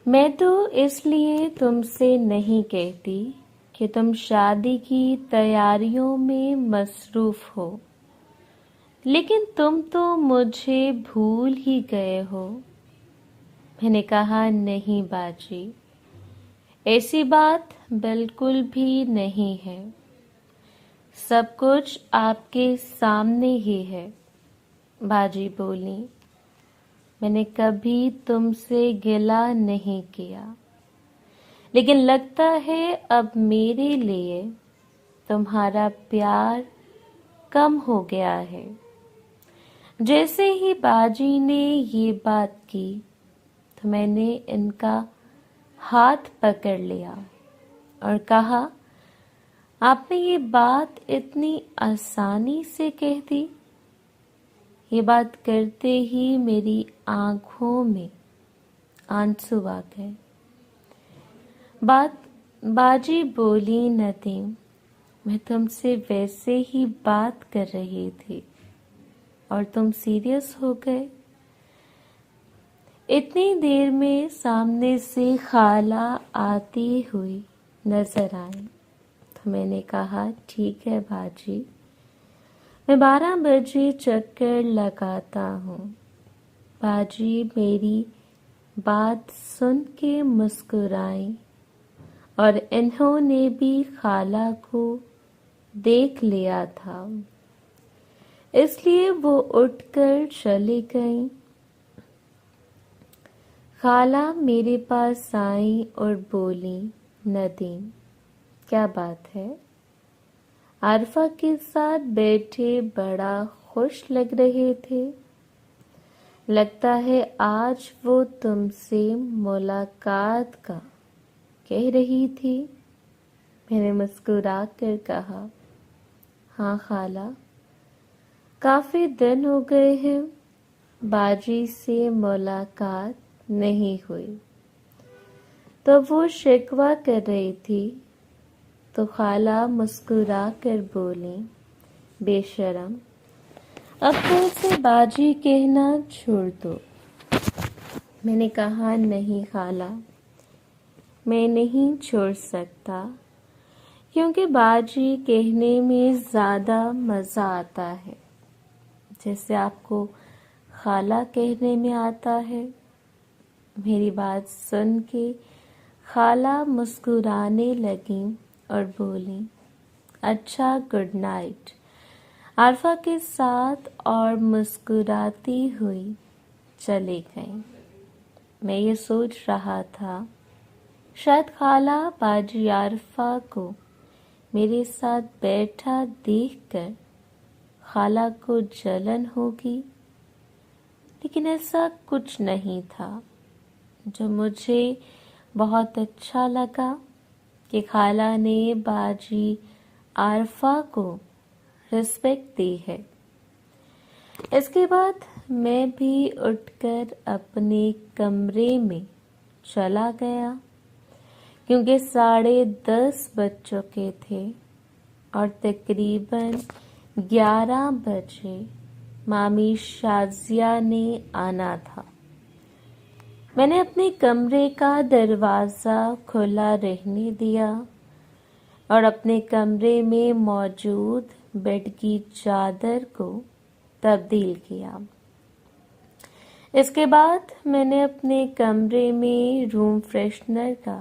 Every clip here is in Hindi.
मैं तो इसलिए तुमसे नहीं कहती कि तुम शादी की तैयारियों में मसरूफ हो, लेकिन तुम तो मुझे भूल ही गए हो। मैंने कहा, नहीं बाजी, ऐसी बात बिल्कुल भी नहीं है। सब कुछ आपके सामने ही है। बाजी बोली, मैंने कभी तुमसे गिला नहीं किया, लेकिन लगता है अब मेरे लिए तुम्हारा प्यार कम हो गया है। जैसे ही बाजी ने ये बात की तो मैंने इनका हाथ पकड़ लिया और कहा, आपने ये बात इतनी आसानी से कह दी। ये बात करते ही मेरी आंखों में आंसू आ गए। बाजी बोली, नदीम, मैं तुमसे वैसे ही बात कर रही थी और तुम सीरियस हो गए। इतनी देर में सामने से खाला आती हुई नजर आई तो मैंने कहा, ठीक है बाजी, मैं 12 बजे चक्कर लगाता हूँ। बाजी मेरी बात सुन के मुस्कुराई और इन्होंने भी खाला को देख लिया था, इसलिए वो उठकर चली गई। खाला मेरे पास आई और बोली, नदीम, क्या बात है? आरफा के साथ बैठे बड़ा खुश लग रहे थे। लगता है आज वो तुमसे मुलाकात का कह रही थी। मैंने मुस्कुरा कर कहा, हाँ खाला, काफी दिन हो गए हैं बाजी से मुलाकात नहीं हुई। तो वो शिकवा कर रही थी तो खाला मुस्कुरा कर बोली, बेशरम, अब तो उसे बाजी कहना छोड़ दो। मैंने कहा, नहीं खाला, मैं नहीं छोड़ सकता, क्योंकि बाजी कहने में ज़्यादा मज़ा आता है, जैसे आपको खाला कहने में आता है। मेरी बात सुन के खाला मुस्कुराने लगी और बोली, अच्छा, गुड नाइट, आरफा के साथ, और मुस्कुराती हुई चली गई। मैं ये सोच रहा था, शायद खाला बाजी आरफा को मेरे साथ बैठा देखकर खाला को जलन होगी, लेकिन ऐसा कुछ नहीं था। जो मुझे बहुत अच्छा लगा कि खाला ने बाजी आरफा को रिस्पेक्ट दी है। इसके बाद मैं भी उठकर अपने कमरे में चला गया, क्योंकि 10:30 बज चुके थे और तकरीबन 11 बजे मामी शाजिया ने आना था। मैंने अपने कमरे का दरवाज़ा खुला रहने दिया और अपने कमरे में मौजूद बेड की चादर को तब्दील किया। इसके बाद मैंने अपने कमरे में रूम फ्रेशनर का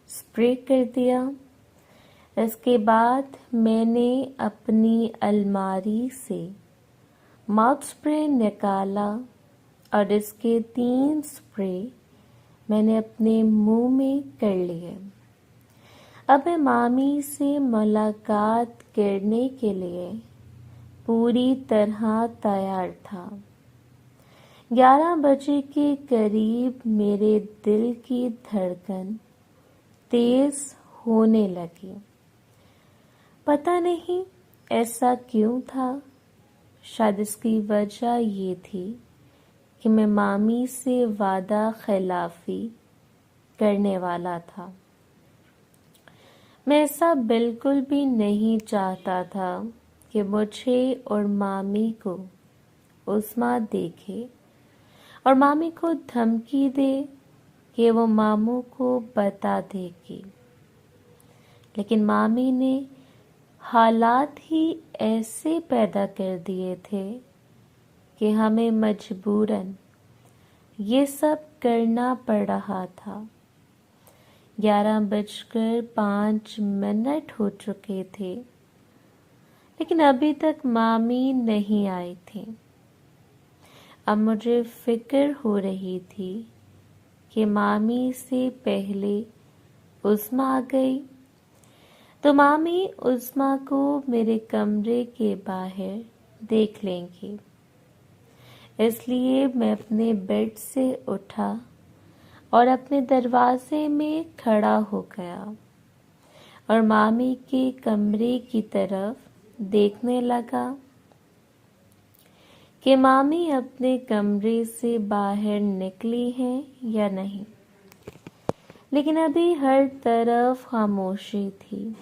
स्प्रे कर दिया। इसके बाद मैंने अपनी अलमारी से माउथ स्प्रे निकाला और इसके 3 स्प्रे मैंने अपने मुंह में कर लिए। अब मैं मामी से मुलाकात करने के लिए पूरी तरह तैयार था। 11 बजे के करीब मेरे दिल की धड़कन तेज होने लगी। पता नहीं ऐसा क्यों था। शायद इसकी वजह ये थी कि मैं मामी से वादा खिलाफी करने वाला था। मैं ऐसा बिल्कुल भी नहीं चाहता था कि मुझे और मामी को उस्मा देखे और मामी को धमकी दे कि वो मामू को बता देगी, लेकिन मामी ने हालात ही ऐसे पैदा कर दिए थे कि हमें मजबूरन ये सब करना पड़ रहा था। 11:05 हो चुके थे, लेकिन अभी तक मामी नहीं आई थी। अब मुझे फिक्र हो रही थी कि मामी से पहले उस्मा आ गई तो मामी उस्मा को मेरे कमरे के बाहर देख लेंगी। इसलिए मैं अपने बेड से उठा और अपने दरवाजे में खड़ा हो गया और मामी के कमरे की तरफ देखने लगा कि मामी अपने कमरे से बाहर निकली हैं या नहीं। लेकिन अभी हर तरफ खामोशी थी।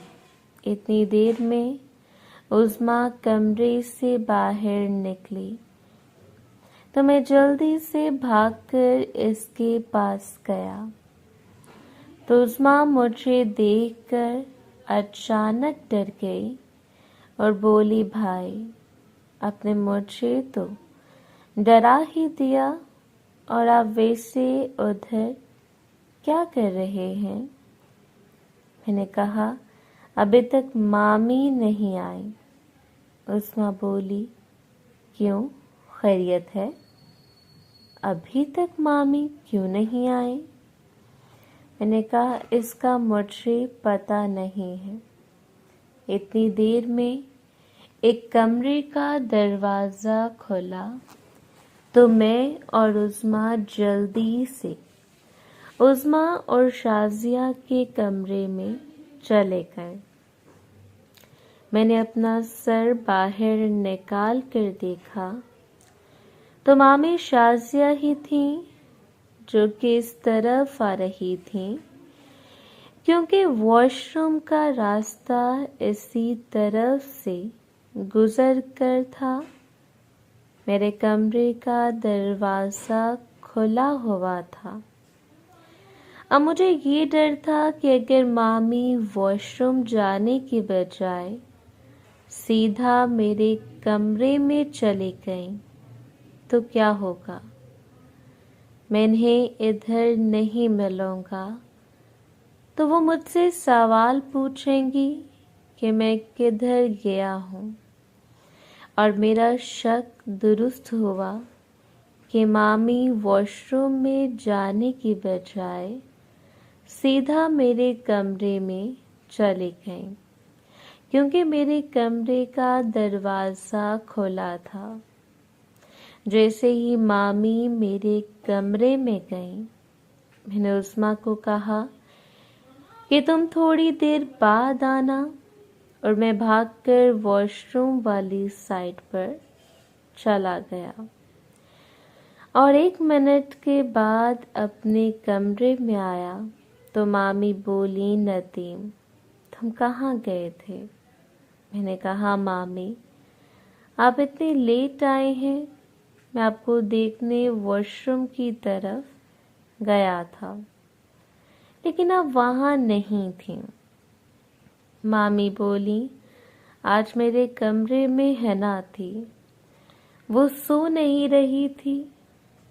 इतनी देर में उस्मा कमरे से बाहर निकली तो मैं जल्दी से भागकर इसके पास गया तो उस्मा मुझे देखकर अचानक डर गई और बोली, भाई आपने मुझे तो डरा ही दिया, और आप वैसे उधर क्या कर रहे हैं? मैंने कहा, अभी तक मामी नहीं आई। उस्मा बोली, क्यों, खैरियत है? अभी तक मामी क्यों नहीं आई? मैंने कहा, इसका मुझे पता नहीं है। इतनी देर में एक कमरे का दरवाज़ा खुला तो मैं और उस्मा जल्दी से उस्मा और शाजिया के कमरे में चले गए। मैंने अपना सर बाहर निकाल कर देखा तो मामी शाजिया ही थी जो कि इस तरफ आ रही थी, क्योंकि वॉशरूम का रास्ता इसी तरफ से गुजर कर था। मेरे कमरे का दरवाज़ा खुला हुआ था। अब मुझे ये डर था कि अगर मामी वॉशरूम जाने की बजाय सीधा मेरे कमरे में चली गई तो क्या होगा। मैं इन्हें इधर नहीं मिलूँगा तो वो मुझसे सवाल पूछेंगी कि मैं किधर गया हूँ, और मेरा शक दुरुस्त हुआ कि मामी वॉशरूम में जाने की बजाय सीधा मेरे कमरे में चली गई, क्योंकि मेरे कमरे का दरवाज़ा खुला था। जैसे ही मामी मेरे कमरे में गई, मैंने उस्मा को कहा कि तुम थोड़ी देर बाद आना, और मैं भागकर वॉशरूम वाली साइड पर चला गया और 1 मिनट के बाद अपने कमरे में आया तो मामी बोली, नदीम तुम कहाँ गए थे? मैंने कहा, मामी आप इतने लेट आए हैं, मैं आपको देखने वॉशरूम की तरफ गया था, लेकिन आप वहाँ नहीं थी। मामी बोली, आज मेरे कमरे में हैना थी, वो सो नहीं रही थी,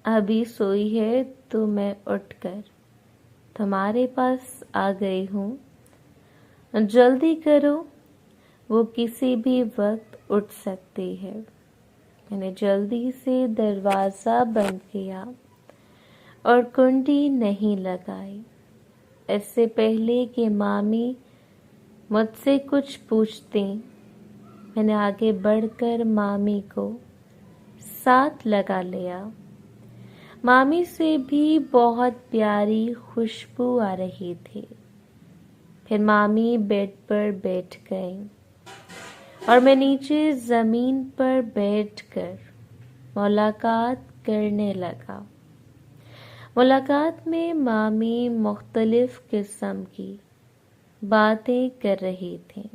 अभी सोई है तो मैं उठकर तुम्हारे पास आ गई हूँ। जल्दी करो, वो किसी भी वक्त उठ सकती है। मैंने जल्दी से दरवाज़ा बंद किया और कुंडी नहीं लगाई। इससे पहले कि मामी मुझसे कुछ पूछती, मैंने आगे बढ़कर मामी को साथ लगा लिया। मामी से भी बहुत प्यारी खुशबू आ रही थी। फिर मामी बेड पर बैठ गई और मैं नीचे ज़मीन पर बैठकर मुलाकात करने लगा। मुलाकात में मामी मुख्तलिफ किस्म की बातें कर रही थी।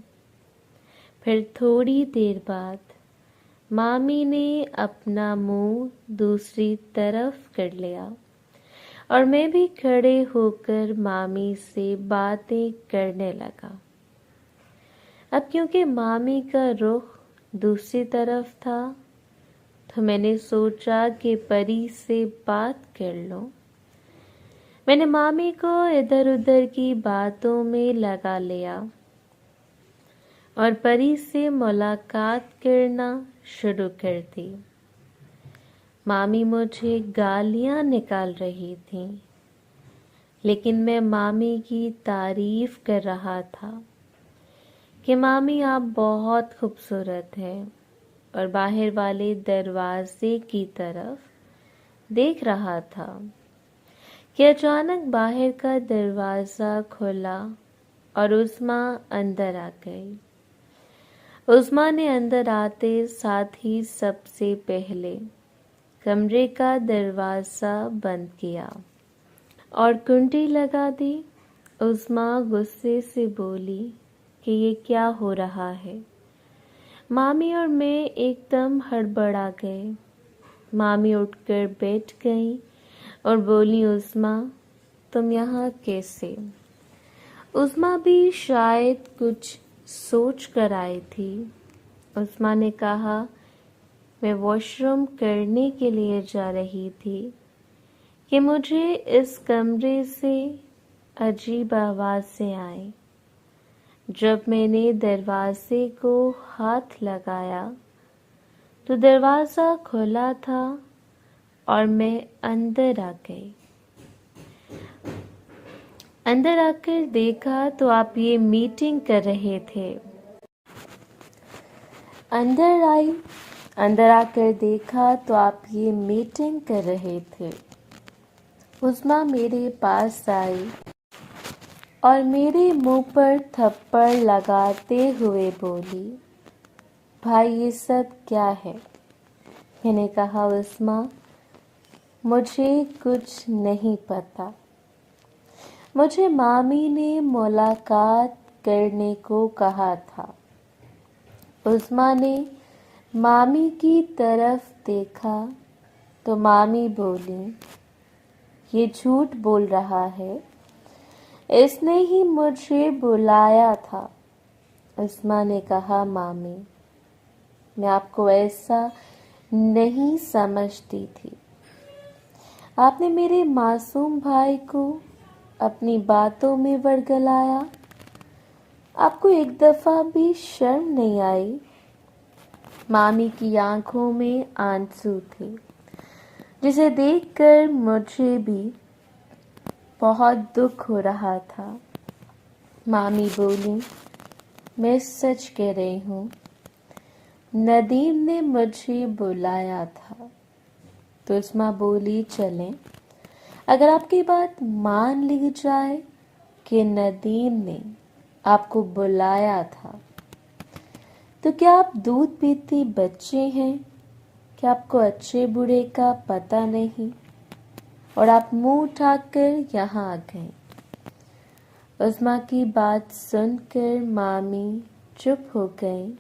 फिर थोड़ी देर बाद मामी ने अपना मुंह दूसरी तरफ कर लिया और मैं भी खड़े होकर मामी से बातें करने लगा। अब क्योंकि मामी का रुख दूसरी तरफ था, तो मैंने सोचा कि परी से बात कर लूं। मैंने मामी को इधर उधर की बातों में लगा लिया और परी से मुलाकात करना शुरू कर दी। मामी मुझे गालियां निकाल रही थी, लेकिन मैं मामी की तारीफ कर रहा था कि मामी आप बहुत खूबसूरत हैं, और बाहर वाले दरवाजे की तरफ देख रहा था कि अचानक बाहर का दरवाज़ा खुला और उस्मा अंदर आ गई। उस्मा ने अंदर आते साथ ही सबसे पहले कमरे का दरवाज़ा बंद किया और कुंडी लगा दी। उस्मा गुस्से से बोली कि ये क्या हो रहा है। मामी और मैं एकदम हड़बड़ा गए। मामी उठकर बैठ गई और बोली, उस्मा तुम यहाँ कैसे? उस्मा भी शायद कुछ सोच कर आई थी। उस्मा ने कहा, मैं वॉशरूम करने के लिए जा रही थी कि मुझे इस कमरे से अजीब आवाज़ें आई। जब मैंने दरवाजे को हाथ लगाया तो दरवाज़ा खुला था और मैं अंदर आ गई। अंदर आकर देखा तो आप ये मीटिंग कर रहे थे। अंदर आकर देखा तो आप ये मीटिंग कर रहे थे। उस्मा मेरे पास आई और मेरे मुंह पर थप्पड़ लगाते हुए बोली, भाई ये सब क्या है? मैंने कहा, उस्मा मुझे कुछ नहीं पता। मुझे मामी ने मुलाकात करने को कहा था। उस्मा ने मामी की तरफ देखा तो मामी बोली, ये झूठ बोल रहा है, इसने ही मुझे बुलाया था। उस्मा ने कहा, मामी मैं आपको ऐसा नहीं समझती थी। आपने मेरे मासूम भाई को अपनी बातों में वर्गलाया। आपको एक दफ़ा भी शर्म नहीं आई? मामी की आंखों में आंसू थे, जिसे देखकर मुझे भी बहुत दुख हो रहा था। मामी बोली, मैं सच कह रही हूँ, नदीम ने मुझे बुलाया था। तो उस्मा बोली, चलें, अगर आपकी बात मान ली जाए कि नदीम ने आपको बुलाया था, तो क्या आप दूध पीते बच्चे हैं? क्या आपको अच्छे बुरे का पता नहीं और आप मुंह उठाकर यहाँ आ गए? उस्मा की बात सुनकर मामी चुप हो गई।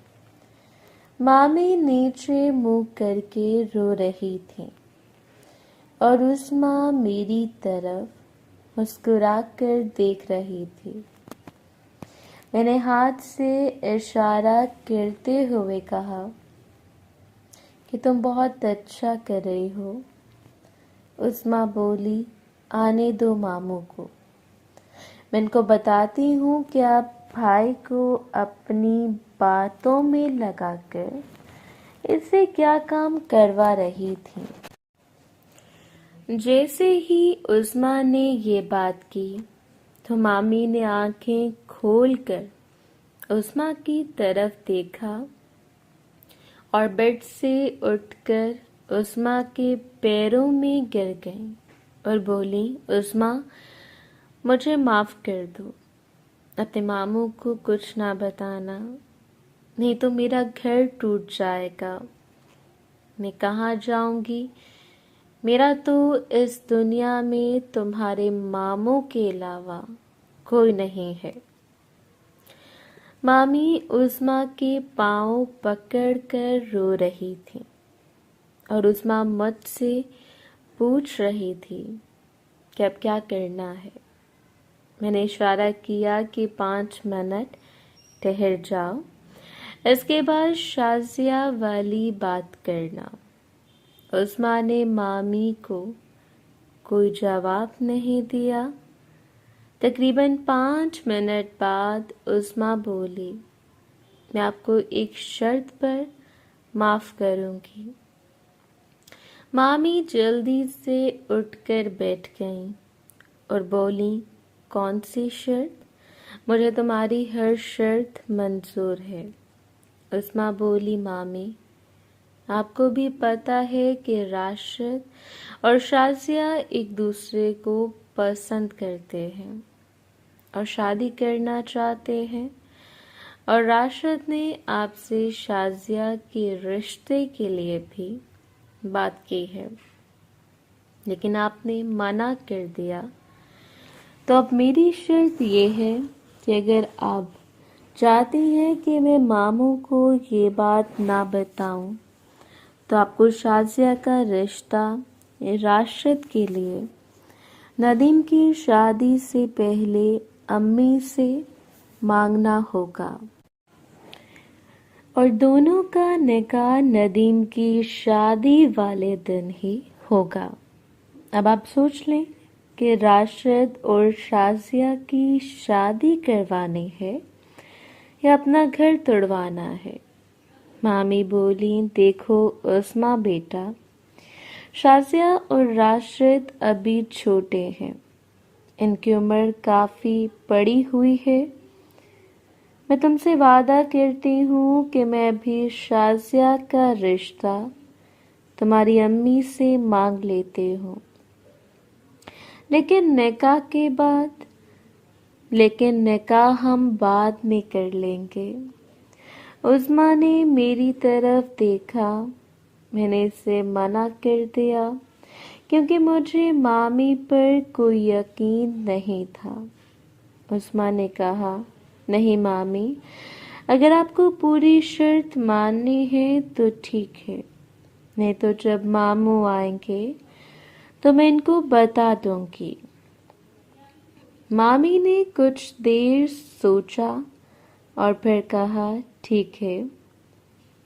मामी नीचे मुंह करके रो रही थी और उस्मा मेरी तरफ मुस्कुराकर देख रही थी। मैंने हाथ से इशारा करते हुए कहा कि तुम बहुत अच्छा कर रही हो। उस्मा बोली, आने दो मामू को, मैं इनको बताती हूँ कि आप भाई को अपनी बातों में लगाकर इससे क्या काम करवा रही थी। जैसे ही उस्मा ने ये बात की तो मामी ने आंखें खोलकर उस्मा की तरफ देखा और बेड से उठकर उस्मा के पैरों में गिर गई और बोली, उस्मा मुझे माफ़ कर दो, अपने मामू को कुछ ना बताना, नहीं तो मेरा घर टूट जाएगा। मैं कहाँ जाऊंगी? मेरा तो इस दुनिया में तुम्हारे मामू के अलावा कोई नहीं है। मामी उस्मा के पाँव पकड़कर रो रही थी और उस्मा मुझसे पूछ रही थी कि अब क्या करना है। मैंने इशारा किया कि 5 मिनट ठहर जाओ, इसके बाद शाज़िया वाली बात करना। उस्मा ने मामी को कोई जवाब नहीं दिया। तकरीबन 5 मिनट बाद उस्मा बोली, मैं आपको एक शर्त पर माफ़ करूँगी। मामी जल्दी से उठकर बैठ गईं और बोली, कौन सी शर्त? मुझे तुम्हारी हर शर्त मंजूर है। उस्मा बोली, मामी आपको भी पता है कि राशिद और शाज़िया एक दूसरे को पसंद करते हैं और शादी करना चाहते हैं, और राशिद ने आपसे शाज़िया के रिश्ते के लिए भी बात की है, लेकिन आपने मना कर दिया। तो अब मेरी शर्त ये है कि अगर आप चाहती हैं कि मैं मामू को ये बात ना बताऊं, तो आपको शाज़िया का रिश्ता राशिद के लिए नदीम की शादी से पहले अम्मी से मांगना होगा, और दोनों का निकाह नदीम की शादी वाले दिन ही होगा। अब आप सोच लें कि राशिद और शाज़िया की शादी करवानी है या अपना घर तुड़वाना है। मामी बोली, देखो उस्मा बेटा, शाज़िया और राशिद अभी छोटे हैं, इनकी उम्र काफ़ी पड़ी हुई है। मैं तुमसे वादा करती हूँ कि मैं भी शाज़िया का रिश्ता तुम्हारी अम्मी से मांग लेती हूँ, लेकिन निकाह हम बाद में कर लेंगे। उस्मा ने मेरी तरफ देखा, मैंने इसे मना कर दिया क्योंकि मुझे मामी पर कोई यकीन नहीं था। उस्मा ने कहा, नहीं मामी, अगर आपको पूरी शर्त माननी है तो ठीक है, नहीं तो जब मामू आएंगे तो मैं इनको बता दूंगी। मामी ने कुछ देर सोचा और फिर कहा, ठीक है,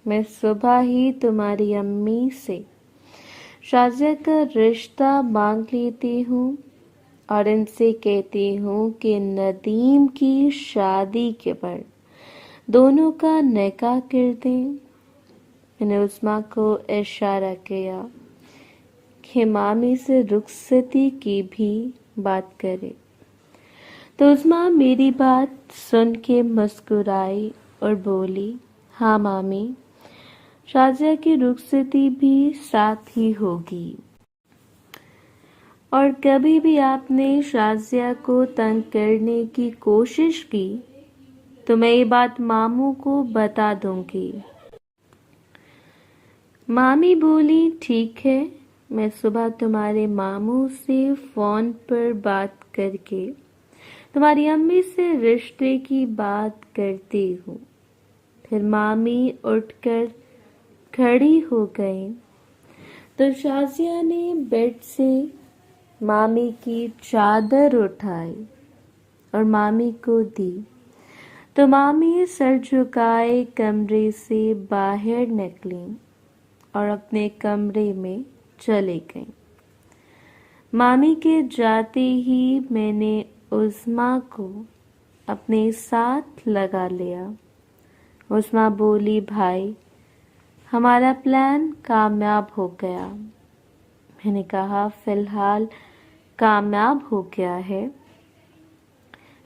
मैं सुबह ही तुम्हारी अम्मी से शाज़िया का रिश्ता मांग लेती हूँ और इनसे कहती हूँ कि नदीम की शादी के पर दोनों का निकाह कर दें। मैंने उस्मा को इशारा किया कि मामी से रुखसती की भी बात करे, तो उस्मा मेरी बात सुन के मुस्कुराई और बोली, हाँ मामी, शाज़िया की रुखसती भी साथ ही होगी, और कभी भी आपने शाज़िया को तंग करने की कोशिश की तो मैं ये बात मामू को बता दूंगी। मामी बोली, ठीक है, मैं सुबह तुम्हारे मामू से फ़ोन पर बात करके तुम्हारी अम्मी से रिश्ते की बात करती हूँ। फिर मामी उठकर खड़ी हो गई तो शाज़िया ने बेड से मामी की चादर उठाई और मामी को दी, तो मामी सर झुकाए कमरे से बाहर निकली और अपने कमरे में चली गई। मामी के जाते ही मैंने उस्मा को अपने साथ लगा लिया। उस्मा बोली, भाई, हमारा प्लान कामयाब हो गया। मैंने कहा, फिलहाल कामयाब हो गया है,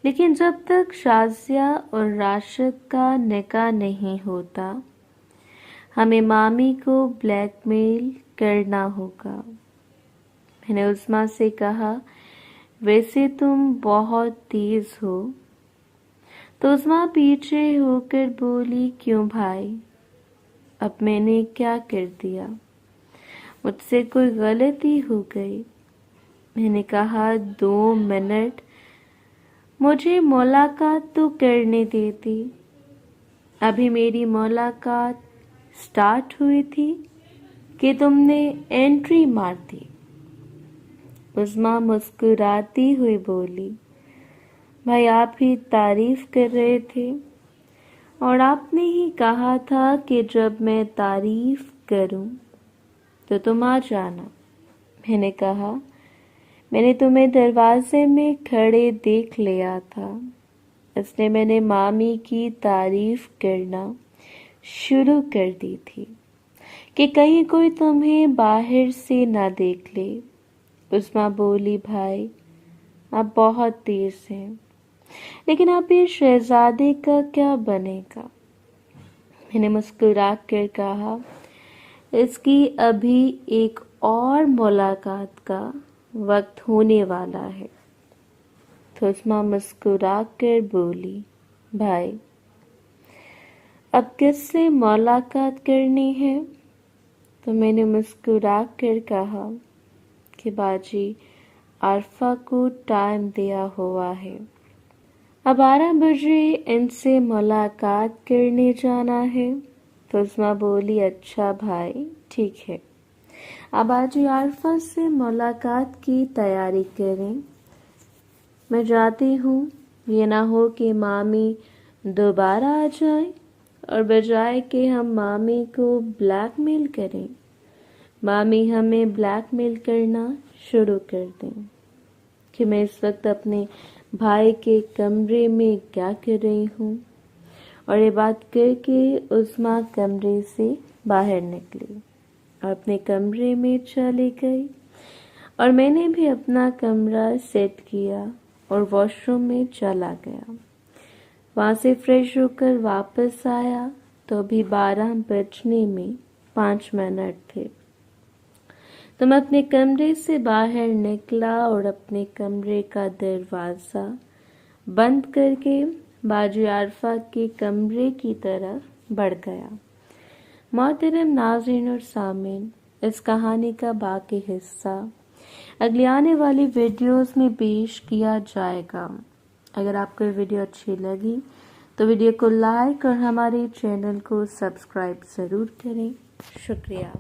लेकिन जब तक शाज़िया और राशिद का निकाह नहीं होता हमें मामी को ब्लैकमेल करना होगा। मैंने उस्मा से कहा, वैसे तुम बहुत तेज हो। तो उस्मा पीछे होकर बोली, क्यों भाई, अब मैंने क्या कर दिया? मुझसे कोई गलती हो गई? मैंने कहा, 2 मिनट मुझे मुलाकात तो करने देती। अभी मेरी मुलाकात स्टार्ट हुई थी कि तुमने एंट्री मार दी। उस्मा मुस्कुराती हुई बोली, भाई आप ही तारीफ कर रहे थे और आपने ही कहा था कि जब मैं तारीफ करूं तो तुम आ जाना। मैंने कहा, मैंने तुम्हें दरवाजे में खड़े देख लिया था, इसलिए मैंने मामी की तारीफ करना शुरू कर दी थी कि कहीं कोई तुम्हें बाहर से ना देख ले। उस्मा बोली, भाई आप बहुत तेज हैं, लेकिन अब ये शहजादे का क्या बनेगा? मैंने मुस्कुरा कर कहा, इसकी अभी एक और मुलाकात का वक्त होने वाला है। तो उस्मा मुस्कुरा कर बोली, भाई अब किससे मुलाकात करनी है? तो मैंने मुस्कुरा कर कहा कि बाजी आरफा को टाइम दिया हुआ है, अब 12 बजे इनसे मुलाकात करने जाना है। तो उस्मा बोली, अच्छा भाई ठीक है, अब आज आरफा से मुलाकात की तैयारी करें, मैं जाती हूँ। ये ना हो कि मामी दोबारा आ जाए और बजाय कि हम मामी को ब्लैकमेल करें, मामी हमें ब्लैकमेल करना शुरू कर दें कि मैं इस वक्त अपने भाई के कमरे में क्या कर रही हूँ। और ये बात करके उस्मा कमरे से बाहर निकली और अपने कमरे में चली गई और मैंने भी अपना कमरा सेट किया और वॉशरूम में चला गया। वहाँ से फ्रेश होकर वापस आया तो अभी 12 बजने में 5 मिनट थे। तो मैं अपने कमरे से बाहर निकला और अपने कमरे का दरवाज़ा बंद करके बाजी आरफा के कमरे की तरफ बढ़ गया। मोहतरम नाज़रीन और सामीन, इस कहानी का बाकी हिस्सा अगली आने वाली वीडियोस में पेश किया जाएगा। अगर आपको वीडियो अच्छी लगी तो वीडियो को लाइक और हमारे चैनल को सब्सक्राइब ज़रूर करें। शुक्रिया।